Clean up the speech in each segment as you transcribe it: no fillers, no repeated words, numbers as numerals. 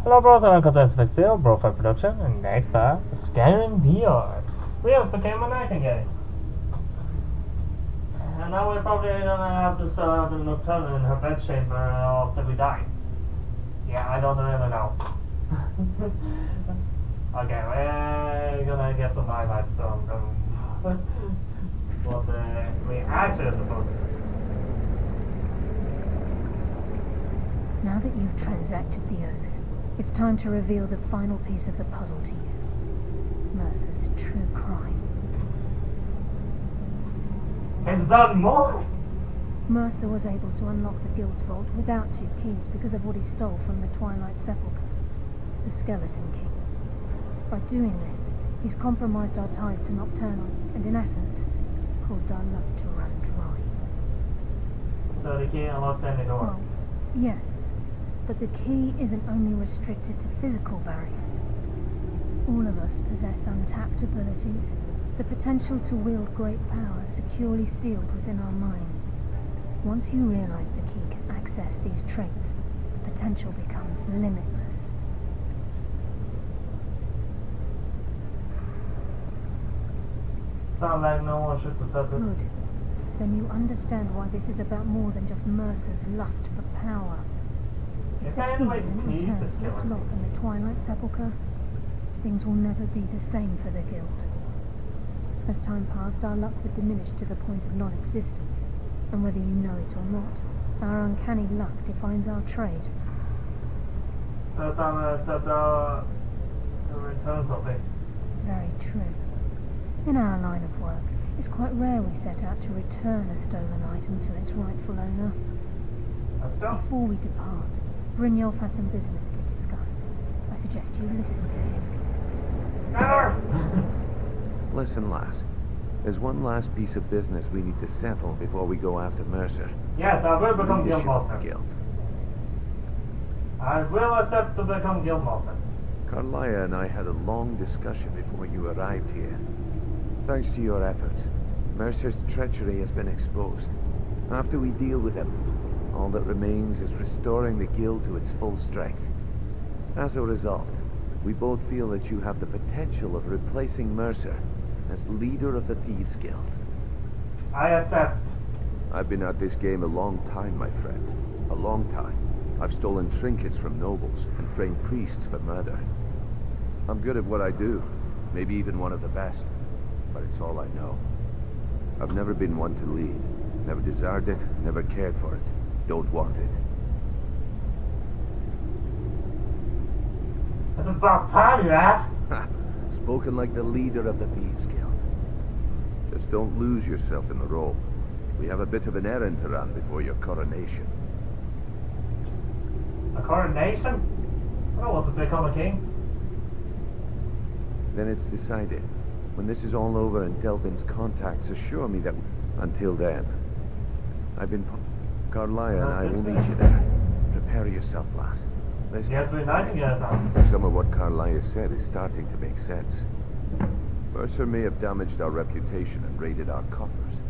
Hello bros and welcome to Aspect Zero, BroFive production, and next by Skyrim VR. We have become a nightingale. And now we're probably gonna have to serve the Nocturnal in her bedchamber after we die. Yeah, I don't really know. Okay, we're gonna get some highlights on what we actually are supposed to do. Now that you've transacted the oath, it's time to reveal the final piece of the puzzle to you. Mercer's true crime. Is that more? Mercer was able to unlock the Guild's vault without 2 keys because of what he stole from the Twilight Sepulchre, the Skeleton Key. By doing this, he's compromised our ties to Nocturnal, and in essence, caused our luck to run dry. So the key unlocks any door. Well, yes, but the key isn't only restricted to physical barriers. All of us possess untapped abilities, the potential to wield great power securely sealed within our minds. Once you realize the key can access these traits, the potential becomes limitless. Sound like no one should possess it. Good. Then you understand why this is about more than just Mercer's lust for power. If the key isn't returned to its lock in the Twilight Sepulchre, things will never be the same for the Guild. As time passed, our luck would diminish to the point of non-existence, and whether you know it or not, our uncanny luck defines our trade. So time set to return something. Very true. In our line of work, it's quite rare we set out to return a stolen item to its rightful owner. Let's go. Before we depart, Brynjolf has some business to discuss. I suggest you listen to him. Never! Listen, lass. There's one last piece of business we need to settle before we go after Mercer. Yes, I will become Leadership of the Guildmaster. Guild. I will accept to become Guildmaster. Carlia and I had a long discussion before you arrived here. Thanks to your efforts, Mercer's treachery has been exposed. After we deal with him, all that remains is restoring the Guild to its full strength. As a result, we both feel that you have the potential of replacing Mercer as leader of the Thieves Guild. I accept. I've been at this game a long time, my friend. A long time. I've stolen trinkets from nobles and framed priests for murder. I'm good at what I do, maybe even one of the best, but it's all I know. I've never been one to lead. Never desired it, never cared for it. Don't want it. It's about time you asked. Ha! Spoken like the leader of the Thieves Guild. Just don't lose yourself in the role. We have a bit of an errand to run before your coronation. A coronation? I don't want to become a king. Then it's decided. When this is all over and Delvin's contacts assure me that... Until then, I've been... Carlia and I will meet you there. Prepare yourself, lass. Listen, Yes, we're nightingales now. some of what Carlia said is starting to make sense. Mercer may have damaged our reputation and raided our coffers.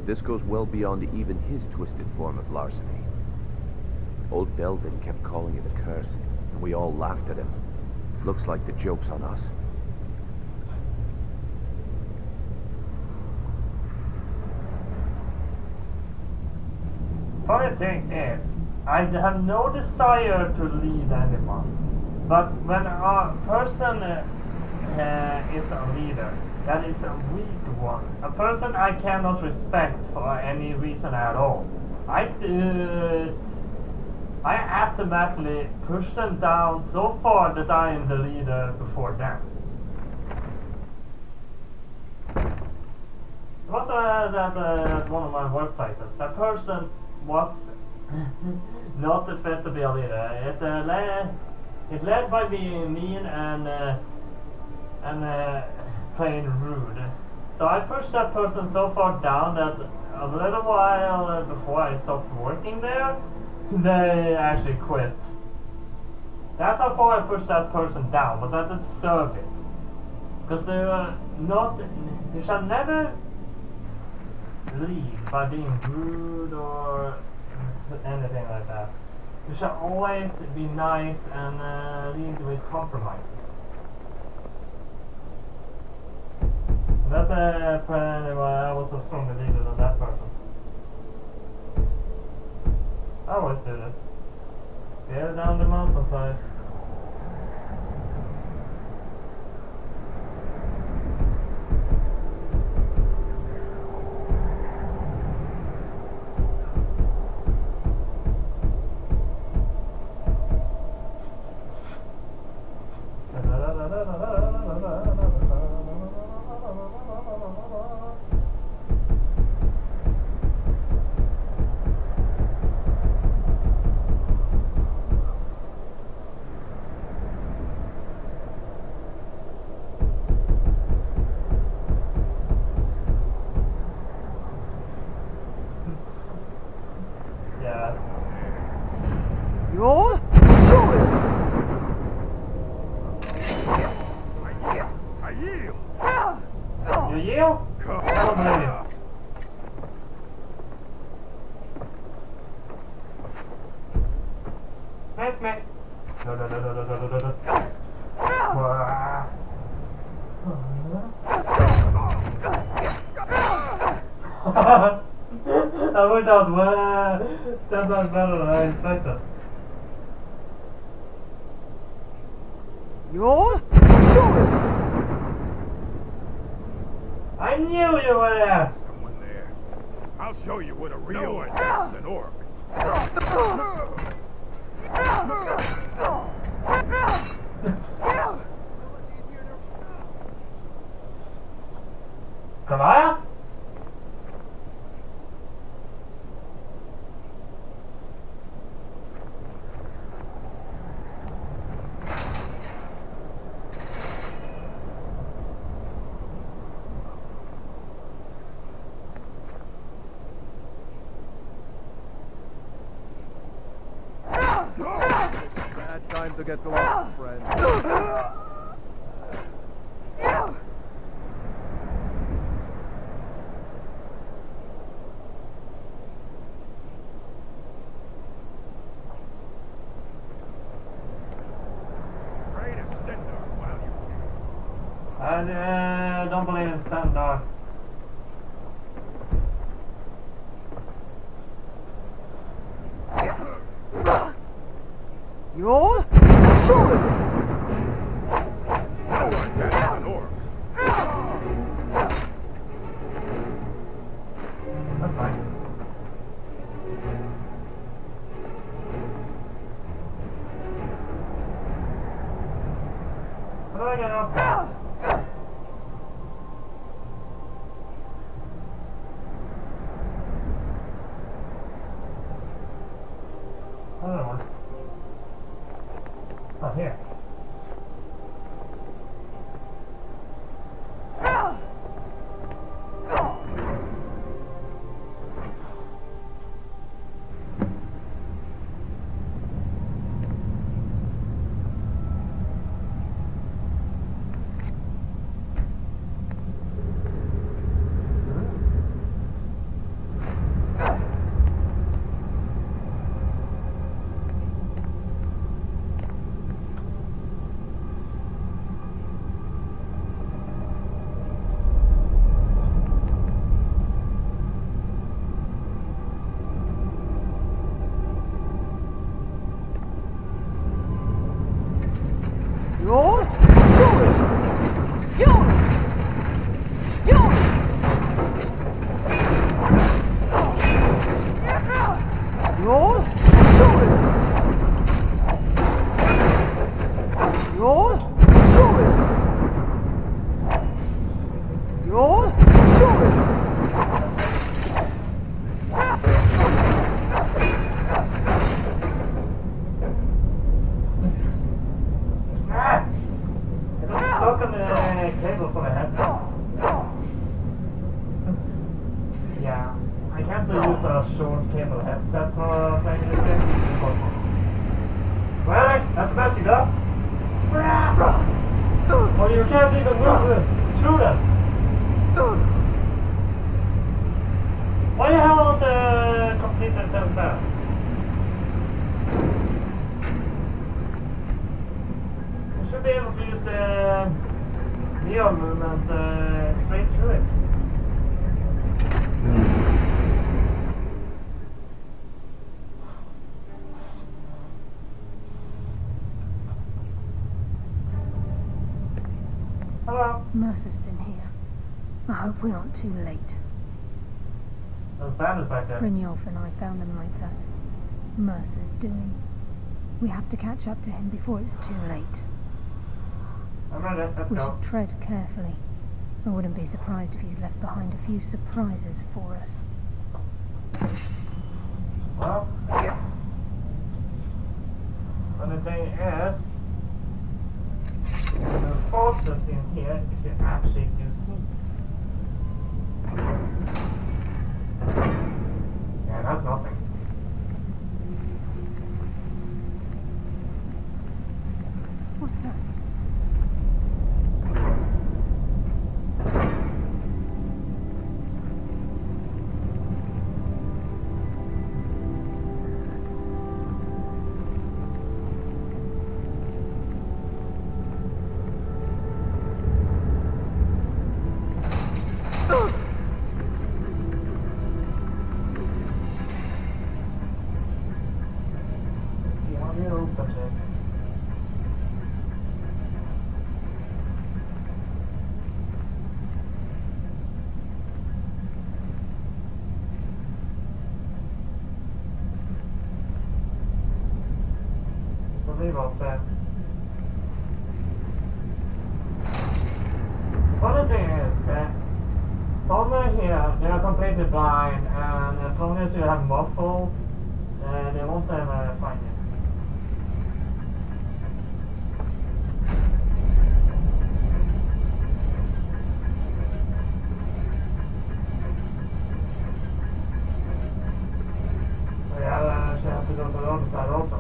This goes well beyond even his twisted form of larceny. Old Delvin kept calling it a curse, and we all laughed at him. Looks like the joke's on us. Funny thing is, I have no desire to lead anyone. But when a person is a leader, that is a weak one. A person I cannot respect for any reason at all. I automatically push them down so far that I am the leader before them. What at one of my workplaces, that person was not the best to be a leader. It led by being mean and plain rude. So I pushed that person so far down that a little while before I stopped working there, they actually quit. That's how far I pushed that person down, but that deserved it. Because you shall never lead by being rude or anything like that. You should always be nice and lead with compromises. That's apparently why I was a stronger leader than that person. I always do this. Stare down the mountainside. You'll show it! I yield! You yield? I don't believe you. Nice, mate. That worked out well. That was better than I expected. You'll show it! I knew you were there! Someone there. I'll show you what a real one is an orc. Kamaya? Bad time to get lost, friend. Pray to Stendar while you can. I don't believe in standard. You'll show it! No one better than orc. That's fine. How do I get up there? I don't know. Oh, here. You'll show it! You'll show it! You'll show it! You'll show it! Ah! geo movement straight through it. Hello. Mercer's been here. I hope we aren't too late. Those bandits back there. Brynjolf and I found them like that. Mercer's doing. We have to catch up to him before it's too late. I'm ready. Let's We go. should tread carefully. I wouldn't be surprised if he's left behind a few surprises for us. Well, funny thing is, the forces in here if you actually do sneak. Yeah, that's nothing. What's that? See how we open this. So leave off there. Funny thing is that over here they are completely blind, and as long as you have muffled, they won't ever find you. So yeah, I actually have to go to the other side also.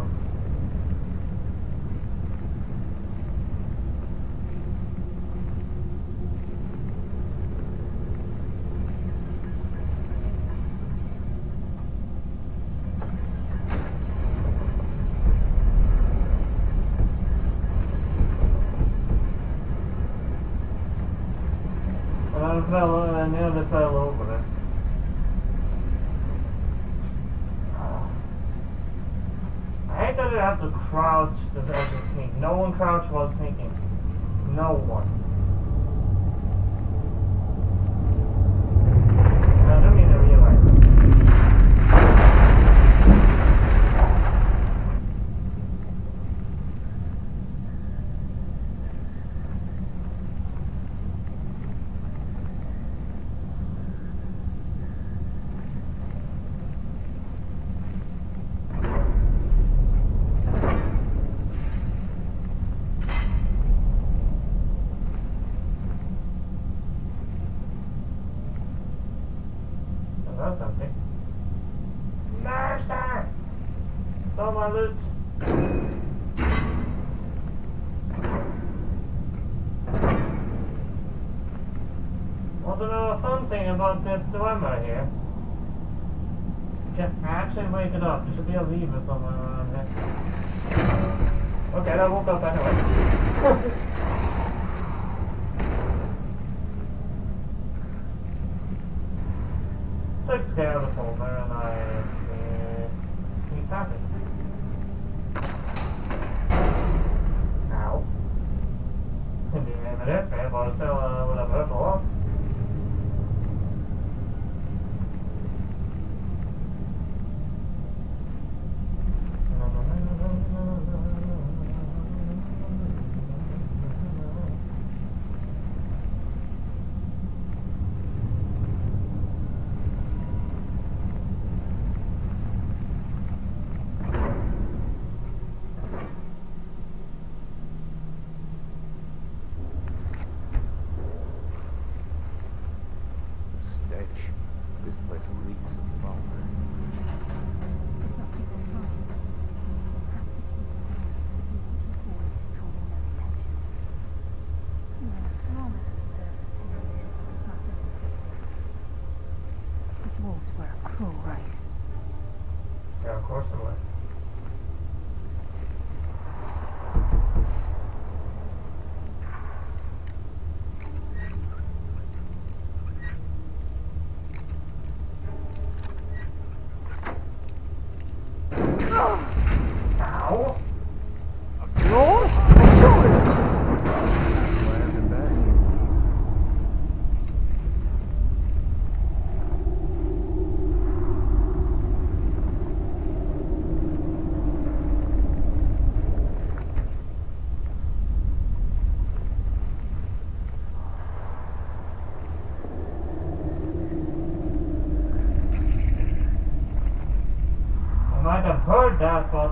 I nearly fell over it. I hate that you have to crouch to actually sneak. No one crouched while sneaking. No one. I don't mean to realize it. That's something. Mercer! Stole my loot. Want to know something about this dilemma here? You can actually wake it up. There should be a lever somewhere around here. Okay, that woke up anyway. Takes care of the folder and I sneak past it. Ow. Hindi med det, men jag bara ställa whatever på.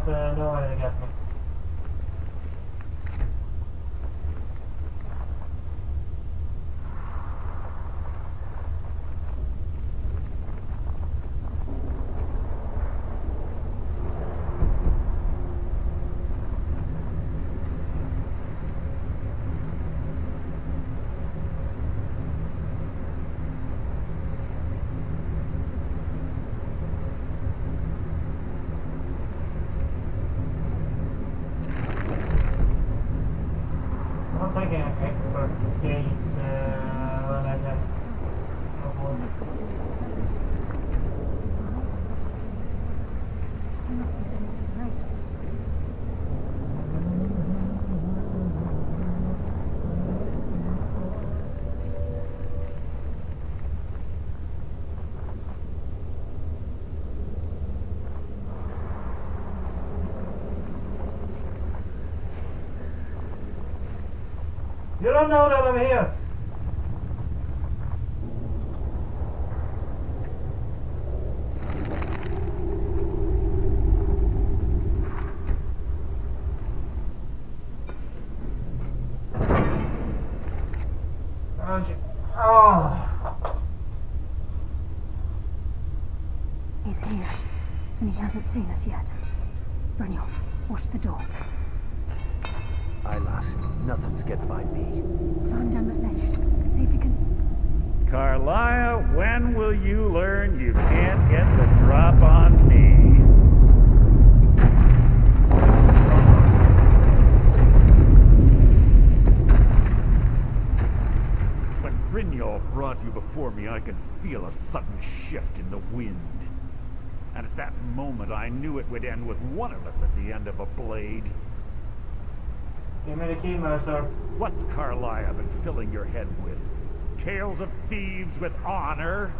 no way to get me. I'm taking an expert gate when I can. You don't know that I'm here. Oh. He's here, and he hasn't seen us yet. Brynjolf, watch the door. Aye, lass. Nothing's getting by me. Climb down that ledge. See if you can... Carlisle, when will you learn you can't get the drop on me? When Brynjolf brought you before me, I could feel a sudden shift in the wind. And at that moment, I knew it would end with one of us at the end of a blade. Give me the key, Mercer. What's Carlisle been filling your head with? Tales of thieves with honor?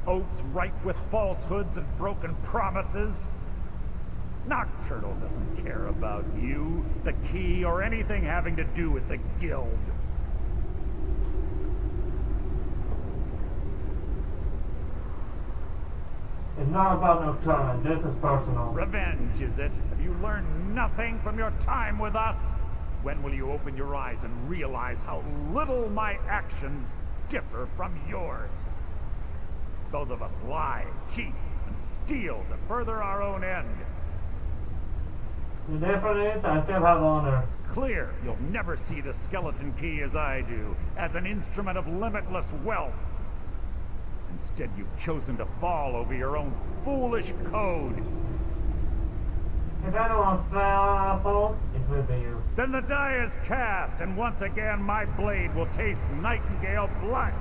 Oaths ripe with falsehoods and broken promises? Nocturnal doesn't care about you, the key, or anything having to do with the guild. It's not about Nocturne. This is personal. Revenge, is it? Have you learned nothing from your time with us? When will you open your eyes and realize how little my actions differ from yours? Both of us lie, cheat, and steal to further our own end. The difference is I still have honor. It's clear you'll never see the skeleton key as I do, as an instrument of limitless wealth. Instead, you've chosen to fall over your own foolish code. If anyone falls, it will be you. Then the die is cast, and once again my blade will taste nightingale blood.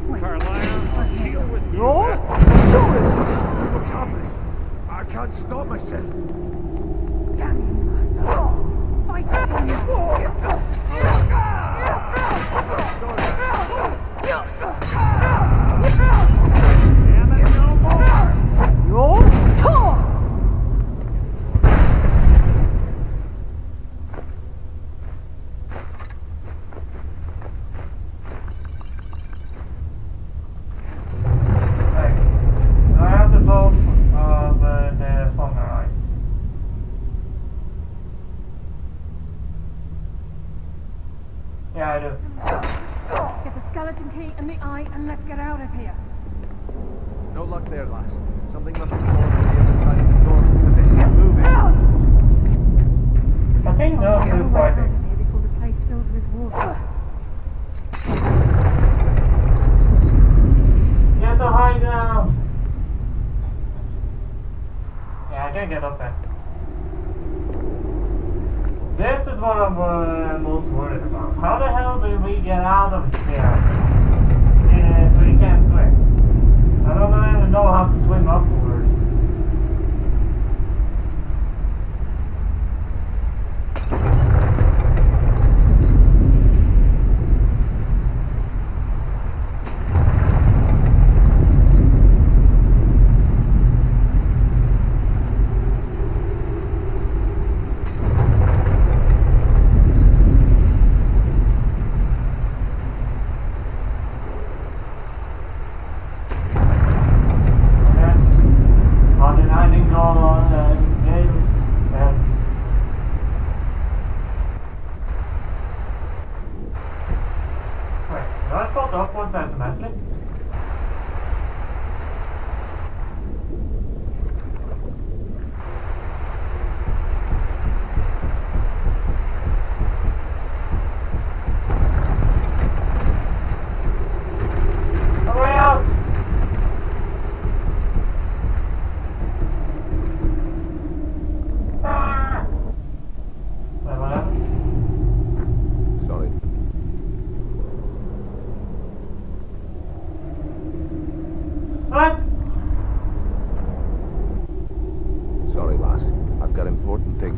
Wait. Carlisle, I'll deal with you. Roll! Shoot! What's happening? I can't stop myself. Damn you, Mercer. Fight it, Damn it, no more! Roll! Tor! Hey, I have the both of the thunder eyes. Yeah, I do. Get the skeleton key and the eye, and let's get out of here. No luck there, lass. Something must be going on the other side of the door because they keep moving. I think no Get two away out fighting. of here before the place fills with water. Get the high ground! Yeah, I can't get up there. This is what I'm most worried about. How the hell do we get out of here if we can't swim? I don't even know how to swim upwards.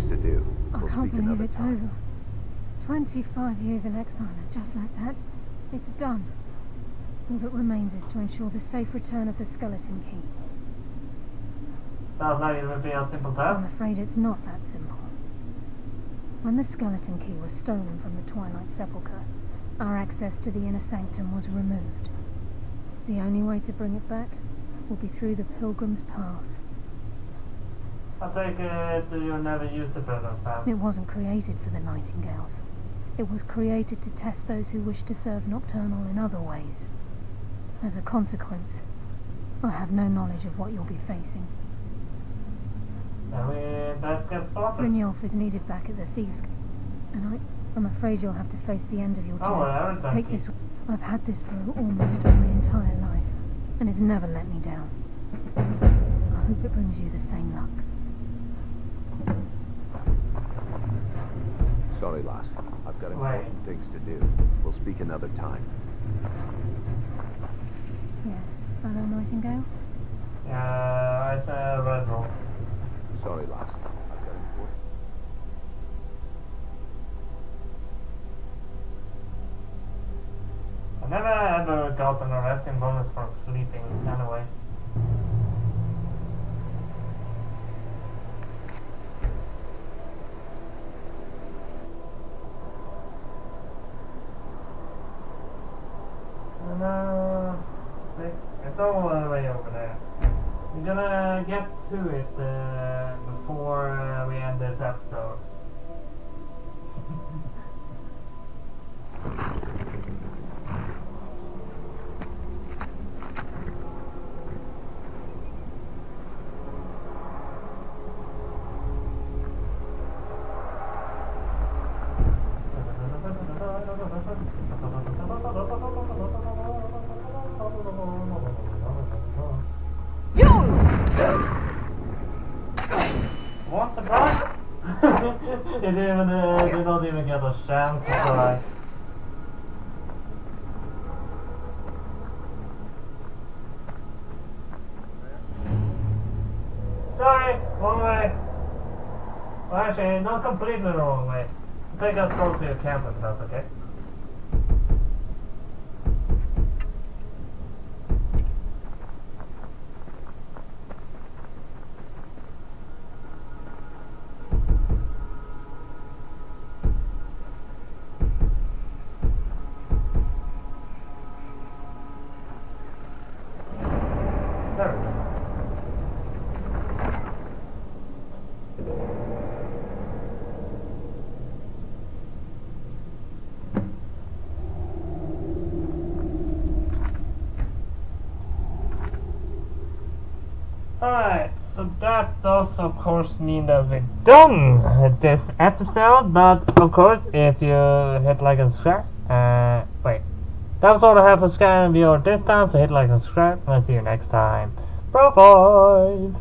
things to do. I We'll can't speak believe another it's time. over. 25 years in exile, and just like that, it's done. All that remains is to ensure the safe return of the skeleton key. Sounds like it would be a simple I'm task. afraid it's not that simple. When the skeleton key was stolen from the Twilight Sepulchre, our access to the inner sanctum was removed. The only way to bring it back will be through the Pilgrim's Path. I take it you never used the Pilgrim's Path. It wasn't created for the Nightingales. It was created to test those who wish to serve Nocturnal in other ways. As a consequence, I have no knowledge of what you'll be facing. Then we best get started. Brynjolf is needed back at the Thieves' and I'm afraid you'll have to face the end of your Oh, well, journey. everything. Take this. I've had this bow almost all my entire life, and it's never let me down. I hope it brings you the same luck. Sorry, lass. I've got important things to do. We'll speak another time. Yes, fellow Nightingale? Yeah, I said red roll. Sorry, lass. I've got important... I never ever got an arresting bonus for sleeping anyway. It's all the way over there. We're gonna get to it before we end this episode. What the fuck? It did not even get a chance to try. Sorry, wrong way. Well, actually, not completely the wrong way. Take us close to your camp if that's okay. There it is. Alright, so that does of course mean that we're done with this episode, but of course if you hit like and subscribe, wait, that's all I have for Skyrim viewer this time, so hit like and subscribe, and I'll see you next time. BroFive!